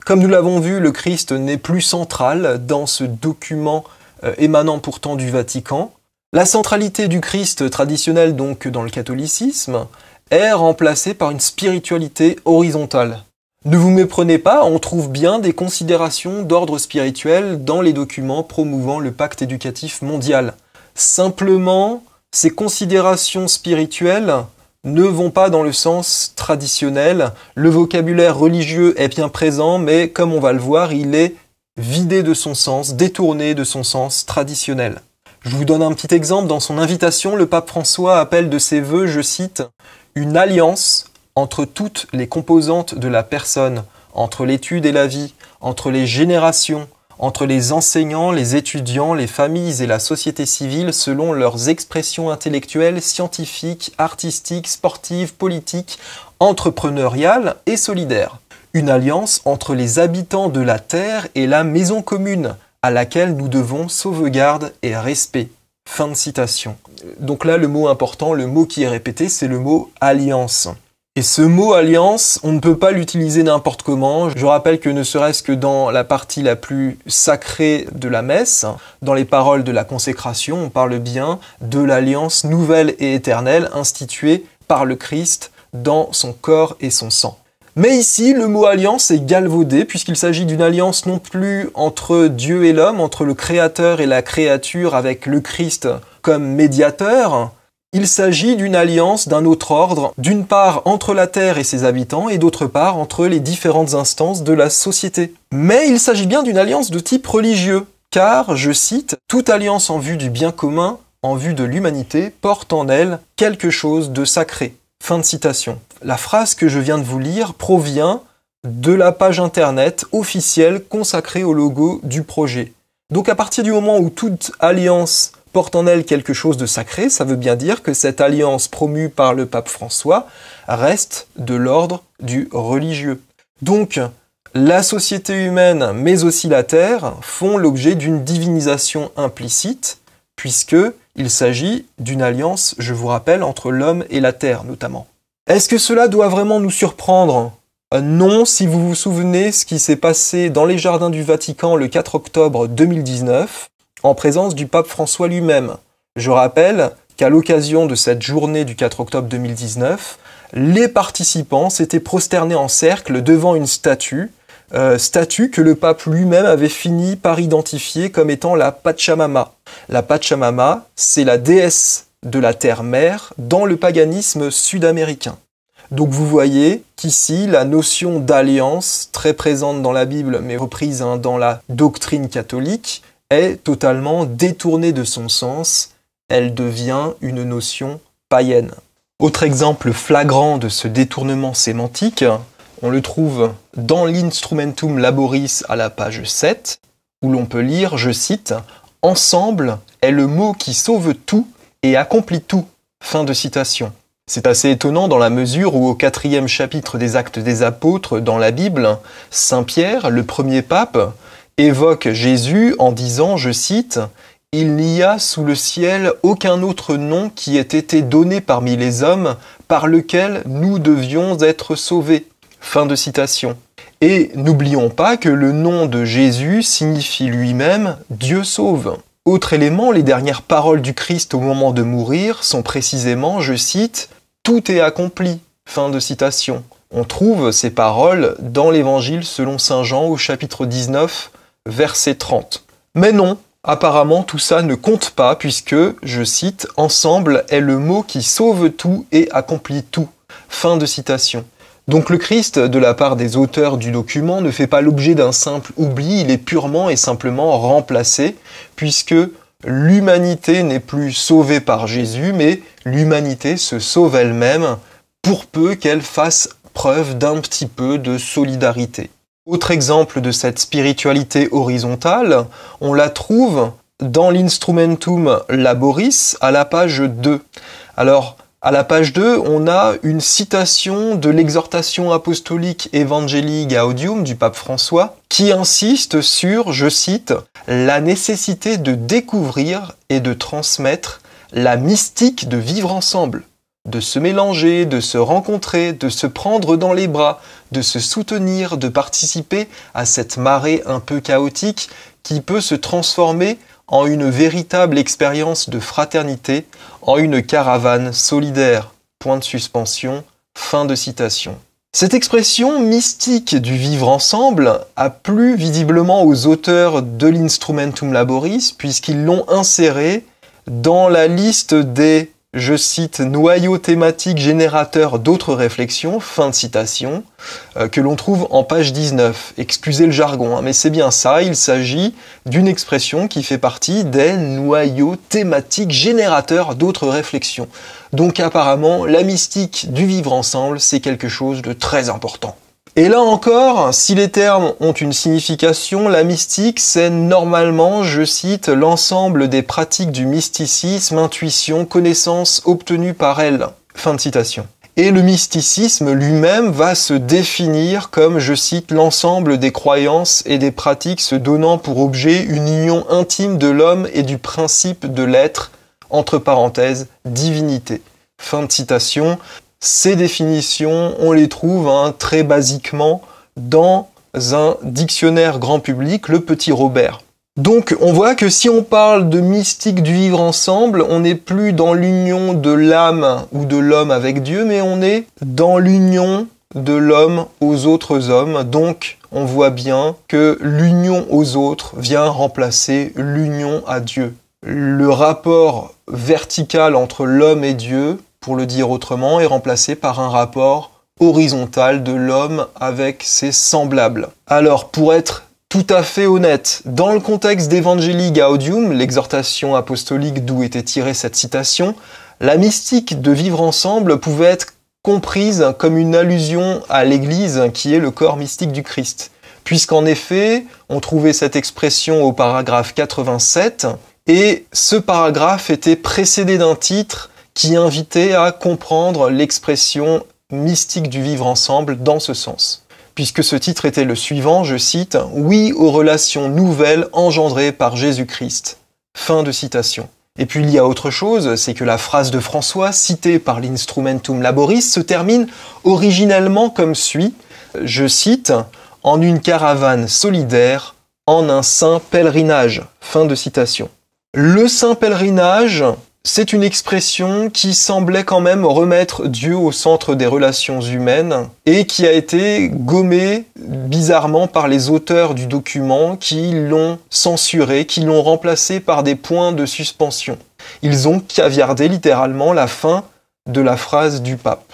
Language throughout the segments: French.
Comme nous l'avons vu, le Christ n'est plus central dans ce document émanant pourtant du Vatican. La centralité du Christ traditionnel donc dans le catholicisme est remplacée par une spiritualité horizontale. Ne vous méprenez pas, on trouve bien des considérations d'ordre spirituel dans les documents promouvant le pacte éducatif mondial. Simplement, ces considérations spirituelles ne vont pas dans le sens traditionnel. Le vocabulaire religieux est bien présent, mais comme on va le voir, il est vidé de son sens, détourné de son sens traditionnel. Je vous donne un petit exemple. Dans son invitation, le pape François appelle de ses vœux, je cite, « une alliance entre toutes les composantes de la personne, entre l'étude et la vie, entre les générations, entre les enseignants, les étudiants, les familles et la société civile selon leurs expressions intellectuelles, scientifiques, artistiques, sportives, politiques, entrepreneuriales et solidaires. Une alliance entre les habitants de la terre et la maison commune, à laquelle nous devons sauvegarde et respect. » Fin de citation. Donc là, le mot important, le mot qui est répété, c'est le mot « alliance ». Et ce mot « alliance », on ne peut pas l'utiliser n'importe comment. Je rappelle que ne serait-ce que dans la partie la plus sacrée de la messe, dans les paroles de la consécration, on parle bien de l'alliance nouvelle et éternelle instituée par le Christ dans son corps et son sang. Mais ici, le mot « alliance » est galvaudé puisqu'il s'agit d'une alliance non plus entre Dieu et l'homme, entre le Créateur et la créature avec le Christ comme médiateur. Il s'agit d'une alliance d'un autre ordre, d'une part entre la terre et ses habitants et d'autre part entre les différentes instances de la société. Mais il s'agit bien d'une alliance de type religieux, car, je cite, « toute alliance en vue du bien commun, en vue de l'humanité, porte en elle quelque chose de sacré. » Fin de citation. La phrase que je viens de vous lire provient de la page internet officielle consacrée au logo du projet. Donc à partir du moment où toute alliance porte en elle quelque chose de sacré, ça veut bien dire que cette alliance promue par le pape François reste de l'ordre du religieux. Donc, la société humaine, mais aussi la terre, font l'objet d'une divinisation implicite, puisqu'il s'agit d'une alliance, je vous rappelle, entre l'homme et la terre notamment. Est-ce que cela doit vraiment nous surprendre ? Non, si vous vous souvenez ce qui s'est passé dans les jardins du Vatican le 4 octobre 2019, en présence du pape François lui-même. Je rappelle qu'à l'occasion de cette journée du 4 octobre 2019, les participants s'étaient prosternés en cercle devant une statue que le pape lui-même avait fini par identifier comme étant la Pachamama. La Pachamama, c'est la déesse de la terre-mère dans le paganisme sud-américain. Donc vous voyez qu'ici, la notion d'alliance, très présente dans la Bible, mais reprise dans la doctrine catholique, est totalement détournée de son sens, elle devient une notion païenne. Autre exemple flagrant de ce détournement sémantique, on le trouve dans l'Instrumentum Laboris à la page 7, où l'on peut lire, je cite, « Ensemble est le mot qui sauve tout et accomplit tout ». Fin de citation. C'est assez étonnant dans la mesure où au 4e chapitre des Actes des Apôtres dans la Bible, Saint Pierre, le premier pape, évoque Jésus en disant, je cite, « Il n'y a sous le ciel aucun autre nom qui ait été donné parmi les hommes par lequel nous devions être sauvés. » Fin de citation. Et n'oublions pas que le nom de Jésus signifie lui-même « Dieu sauve ». Autre élément, les dernières paroles du Christ au moment de mourir sont précisément, je cite, « Tout est accompli ». Fin de citation. On trouve ces paroles dans l'Évangile selon saint Jean au chapitre 19, verset 30. Mais non, apparemment tout ça ne compte pas puisque, je cite, « Ensemble est le mot qui sauve tout et accomplit tout ». Fin de citation. Donc le Christ, de la part des auteurs du document, ne fait pas l'objet d'un simple oubli, il est purement et simplement remplacé, puisque l'humanité n'est plus sauvée par Jésus, mais l'humanité se sauve elle-même, pour peu qu'elle fasse preuve d'un petit peu de solidarité. Autre exemple de cette spiritualité horizontale, on la trouve dans l'Instrumentum Laboris à la page 2. Alors, à la page 2, on a une citation de l'exhortation apostolique Evangelii Gaudium du pape François qui insiste sur, je cite, « la nécessité de découvrir et de transmettre la mystique de vivre ensemble ». de se mélanger, de se rencontrer, de se prendre dans les bras, de se soutenir, de participer à cette marée un peu chaotique qui peut se transformer en une véritable expérience de fraternité, en une caravane solidaire. Point de suspension, fin de citation. Cette expression mystique du vivre ensemble a plu visiblement aux auteurs de l'Instrumentum Laboris puisqu'ils l'ont inséré dans la liste des, je cite, noyaux thématiques générateurs d'autres réflexions, fin de citation, que l'on trouve en page 19. Excusez le jargon, mais c'est bien ça, il s'agit d'une expression qui fait partie des noyaux thématiques générateurs d'autres réflexions. Donc apparemment, la mystique du vivre ensemble, c'est quelque chose de très important. Et là encore, si les termes ont une signification, la mystique, c'est normalement, je cite, l'ensemble des pratiques du mysticisme, intuition, connaissance obtenues par elle. Fin de citation. Et le mysticisme lui-même va se définir comme, je cite, l'ensemble des croyances et des pratiques se donnant pour objet une union intime de l'homme et du principe de l'être, entre parenthèses, divinité. Fin de citation. Ces définitions, on les trouve très basiquement dans un dictionnaire grand public, le Petit Robert. Donc on voit que si on parle de mystique du vivre ensemble, on n'est plus dans l'union de l'âme ou de l'homme avec Dieu, mais on est dans l'union de l'homme aux autres hommes. Donc on voit bien que l'union aux autres vient remplacer l'union à Dieu. Le rapport vertical entre l'homme et Dieu, pour le dire autrement, est remplacé par un rapport horizontal de l'homme avec ses semblables. Alors, pour être tout à fait honnête, dans le contexte d'Evangelii Gaudium, l'exhortation apostolique d'où était tirée cette citation, la mystique de vivre ensemble pouvait être comprise comme une allusion à l'Église qui est le corps mystique du Christ. Puisqu'en effet, on trouvait cette expression au paragraphe 87, et ce paragraphe était précédé d'un titre qui invitait à comprendre l'expression mystique du vivre ensemble dans ce sens. Puisque ce titre était le suivant, je cite, « Oui aux relations nouvelles engendrées par Jésus-Christ ». Fin de citation. Et puis il y a autre chose, c'est que la phrase de François, citée par l'Instrumentum Laboris, se termine originellement comme suit, je cite, « En une caravane solidaire, en un saint pèlerinage ». Fin de citation. Le saint pèlerinage, c'est une expression qui semblait quand même remettre Dieu au centre des relations humaines et qui a été gommée bizarrement par les auteurs du document qui l'ont censuré, qui l'ont remplacé par des points de suspension. Ils ont caviardé littéralement la fin de la phrase du pape.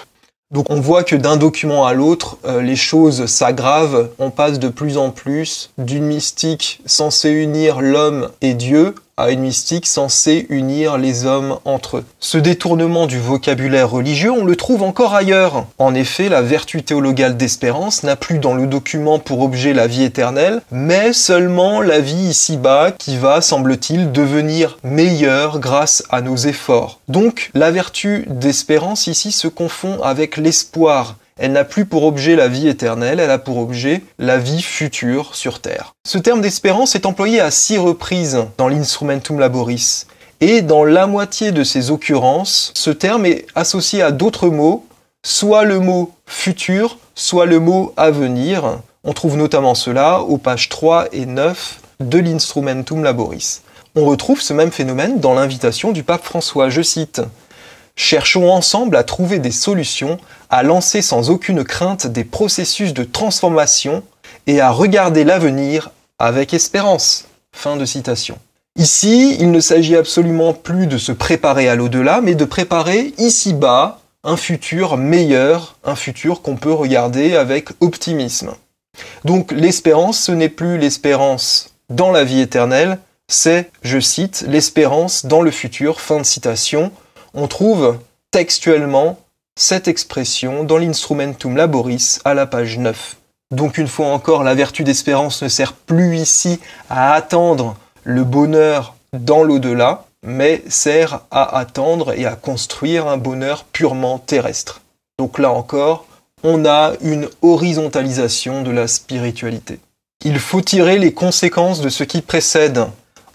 Donc on voit que d'un document à l'autre, les choses s'aggravent, on passe de plus en plus d'une mystique censée unir l'homme et Dieu à une mystique censée unir les hommes entre eux. Ce détournement du vocabulaire religieux, on le trouve encore ailleurs. En effet, la vertu théologale d'espérance n'a plus dans le document pour objet la vie éternelle, mais seulement la vie ici-bas qui va, semble-t-il, devenir meilleure grâce à nos efforts. Donc, la vertu d'espérance ici se confond avec l'espoir. Elle n'a plus pour objet la vie éternelle, elle a pour objet la vie future sur Terre. Ce terme d'espérance est employé à 6 reprises dans l'Instrumentum Laboris. Et dans la moitié de ces occurrences, ce terme est associé à d'autres mots, soit le mot futur, soit le mot avenir. On trouve notamment cela aux pages 3 et 9 de l'Instrumentum Laboris. On retrouve ce même phénomène dans l'invitation du pape François, je cite « Cherchons ensemble à trouver des solutions, à lancer sans aucune crainte des processus de transformation et à regarder l'avenir avec espérance. » Fin de citation. Ici, il ne s'agit absolument plus de se préparer à l'au-delà, mais de préparer ici-bas un futur meilleur, un futur qu'on peut regarder avec optimisme. Donc l'espérance, ce n'est plus l'espérance dans la vie éternelle, c'est, je cite, l'espérance dans le futur. Fin de citation. On trouve textuellement cette expression dans l'Instrumentum Laboris à la page 9. Donc une fois encore, la vertu d'espérance ne sert plus ici à attendre le bonheur dans l'au-delà, mais sert à attendre et à construire un bonheur purement terrestre. Donc là encore, on a une horizontalisation de la spiritualité. Il faut tirer les conséquences de ce qui précède.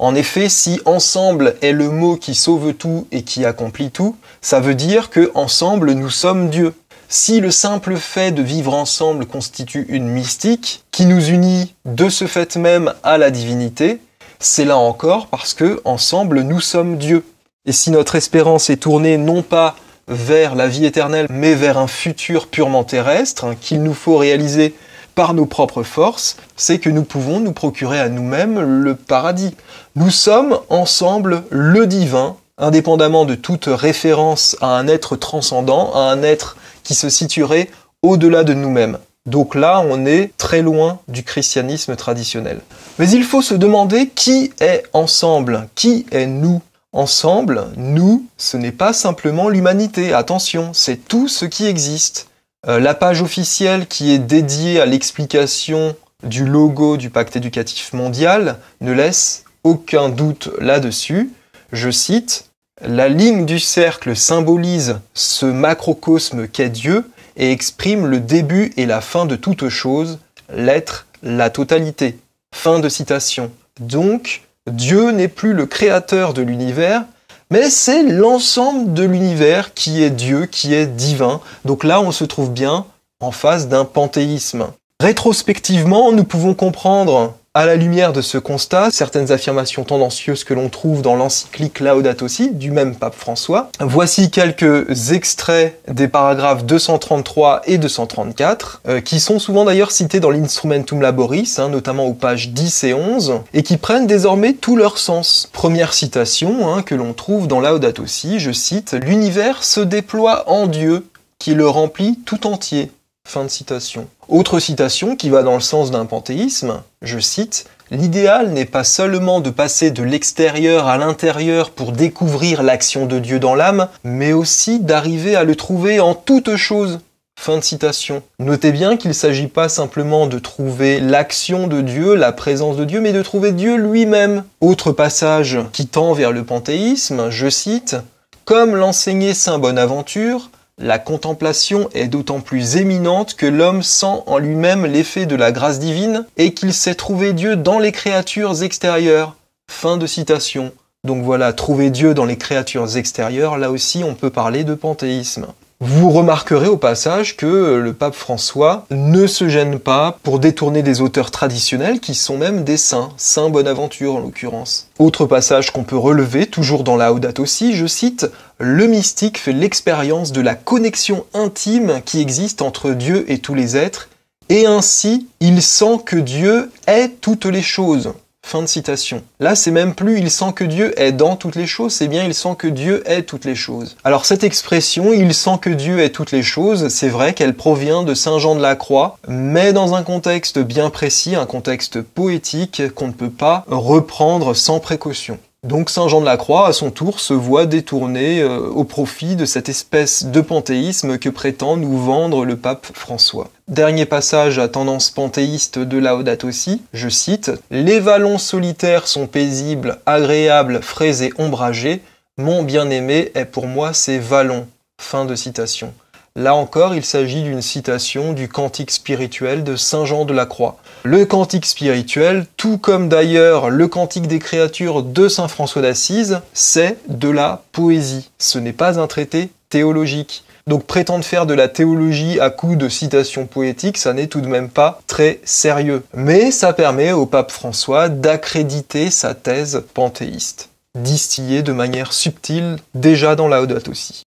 En effet, si ensemble est le mot qui sauve tout et qui accomplit tout, ça veut dire que ensemble nous sommes Dieu. Si le simple fait de vivre ensemble constitue une mystique qui nous unit de ce fait même à la divinité, c'est là encore parce que ensemble nous sommes Dieu. Et si notre espérance est tournée non pas vers la vie éternelle, mais vers un futur purement terrestre, qu'il nous faut réaliser par nos propres forces, c'est que nous pouvons nous procurer à nous-mêmes le paradis. Nous sommes ensemble le divin, indépendamment de toute référence à un être transcendant, à un être qui se situerait au-delà de nous-mêmes. Donc là, on est très loin du christianisme traditionnel. Mais il faut se demander qui est ensemble, qui est nous. Ensemble, nous, ce n'est pas simplement l'humanité, attention, c'est tout ce qui existe. La page officielle qui est dédiée à l'explication du logo du Pacte éducatif mondial ne laisse aucun doute là-dessus. Je cite, « La ligne du cercle symbolise ce macrocosme qu'est Dieu et exprime le début et la fin de toute chose, l'être, la totalité. » Fin de citation. Donc, Dieu n'est plus le créateur de l'univers, mais c'est l'ensemble de l'univers qui est Dieu, qui est divin. Donc là, on se trouve bien en face d'un panthéisme. Rétrospectivement, nous pouvons comprendre, à la lumière de ce constat, certaines affirmations tendancieuses que l'on trouve dans l'encyclique Laudato Si du même pape François. Voici quelques extraits des paragraphes 233 et 234, qui sont souvent d'ailleurs cités dans l'Instrumentum Laboris, notamment aux pages 10 et 11, et qui prennent désormais tout leur sens. Première citation que l'on trouve dans Laudato Si, je cite, « L'univers se déploie en Dieu, qui le remplit tout entier. » Fin de citation. Autre citation qui va dans le sens d'un panthéisme, je cite, « L'idéal n'est pas seulement de passer de l'extérieur à l'intérieur pour découvrir l'action de Dieu dans l'âme, mais aussi d'arriver à le trouver en toute chose. » Fin de citation. Notez bien qu'il ne s'agit pas simplement de trouver l'action de Dieu, la présence de Dieu, mais de trouver Dieu lui-même. Autre passage qui tend vers le panthéisme, je cite, « Comme l'enseignait saint Bonaventure, la contemplation est d'autant plus éminente que l'homme sent en lui-même l'effet de la grâce divine et qu'il sait trouver Dieu dans les créatures extérieures. » Fin de citation. Donc voilà, trouver Dieu dans les créatures extérieures, là aussi on peut parler de panthéisme. Vous remarquerez au passage que le pape François ne se gêne pas pour détourner des auteurs traditionnels qui sont même des saints, saint Bonaventure en l'occurrence. Autre passage qu'on peut relever, toujours dans Laudato Si, je cite, « Le mystique fait l'expérience de la connexion intime qui existe entre Dieu et tous les êtres, et ainsi il sent que Dieu est toutes les choses. » Fin de citation. Là, c'est même plus « il sent que Dieu est dans toutes les choses », c'est bien « il sent que Dieu est toutes les choses ». Alors cette expression « il sent que Dieu est toutes les choses », c'est vrai qu'elle provient de saint Jean de la Croix, mais dans un contexte bien précis, un contexte poétique qu'on ne peut pas reprendre sans précaution. Donc saint Jean de la Croix, à son tour, se voit détourné au profit de cette espèce de panthéisme que prétend nous vendre le pape François. Dernier passage à tendance panthéiste de Laudato Si, je cite « Les vallons solitaires sont paisibles, agréables, frais et ombragés. Mon bien-aimé est pour moi ces vallons. » Fin de citation. Là encore, il s'agit d'une citation du cantique spirituel de saint Jean de la Croix. Le cantique spirituel, tout comme d'ailleurs le cantique des créatures de saint François d'Assise, c'est de la poésie. Ce n'est pas un traité théologique. Donc prétendre faire de la théologie à coup de citations poétiques, ça n'est tout de même pas très sérieux. Mais ça permet au pape François d'accréditer sa thèse panthéiste, distillée de manière subtile déjà dans Laudato Si.